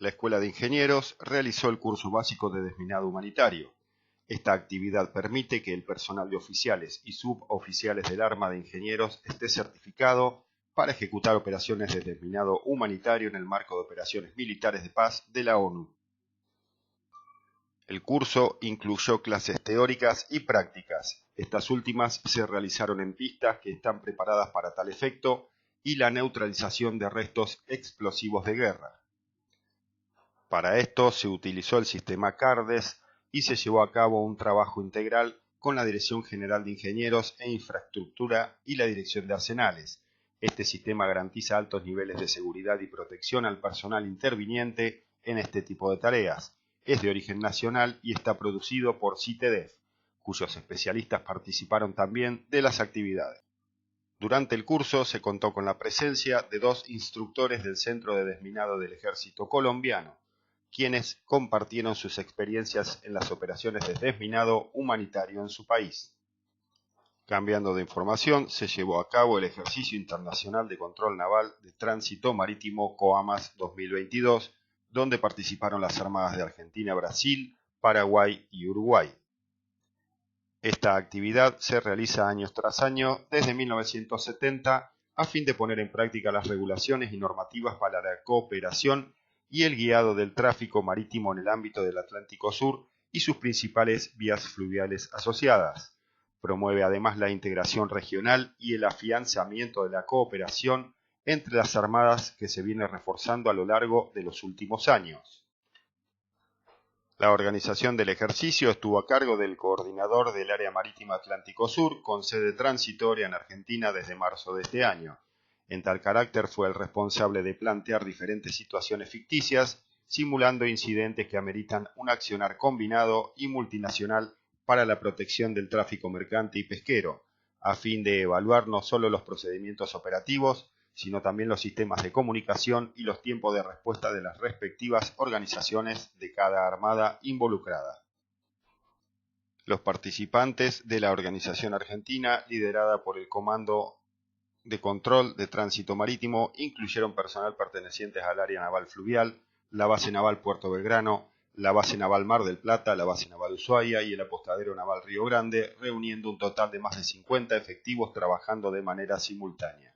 La Escuela de Ingenieros realizó el curso básico de desminado humanitario. Esta actividad permite que el personal de oficiales y suboficiales del Arma de Ingenieros esté certificado para ejecutar operaciones de desminado humanitario en el marco de operaciones militares de paz de la ONU. El curso incluyó clases teóricas y prácticas. Estas últimas se realizaron en pistas que están preparadas para tal efecto y la neutralización de restos explosivos de guerra. Para esto se utilizó el sistema CARDES y se llevó a cabo un trabajo integral con la Dirección General de Ingenieros e Infraestructura y la Dirección de Arsenales. Este sistema garantiza altos niveles de seguridad y protección al personal interviniente en este tipo de tareas. Es de origen nacional y está producido por CITEDEF, cuyos especialistas participaron también de las actividades. Durante el curso se contó con la presencia de 2 instructores del Centro de Desminado del Ejército Colombiano, quienes compartieron sus experiencias en las operaciones de desminado humanitario en su país. Cambiando de información, se llevó a cabo el Ejercicio Internacional de Control Naval de Tránsito Marítimo COAMAS 2022, donde participaron las Armadas de Argentina, Brasil, Paraguay y Uruguay. Esta actividad se realiza año tras año desde 1970 a fin de poner en práctica las regulaciones y normativas para la cooperación y el guiado del tráfico marítimo en el ámbito del Atlántico Sur y sus principales vías fluviales asociadas. Promueve además la integración regional y el afianzamiento de la cooperación entre las armadas que se viene reforzando a lo largo de los últimos años. La organización del ejercicio estuvo a cargo del coordinador del Área Marítima Atlántico Sur, con sede transitoria en Argentina desde marzo de este año. En tal carácter fue el responsable de plantear diferentes situaciones ficticias, simulando incidentes que ameritan un accionar combinado y multinacional para la protección del tráfico mercante y pesquero, a fin de evaluar no solo los procedimientos operativos, sino también los sistemas de comunicación y los tiempos de respuesta de las respectivas organizaciones de cada armada involucrada. Los participantes de la organización argentina, liderada por el Comando de Control de Tránsito Marítimo, incluyeron personal pertenecientes al Área Naval Fluvial, la Base Naval Puerto Belgrano, la Base Naval Mar del Plata, la Base Naval Ushuaia y el Apostadero Naval Río Grande, reuniendo un total de más de 50 efectivos trabajando de manera simultánea.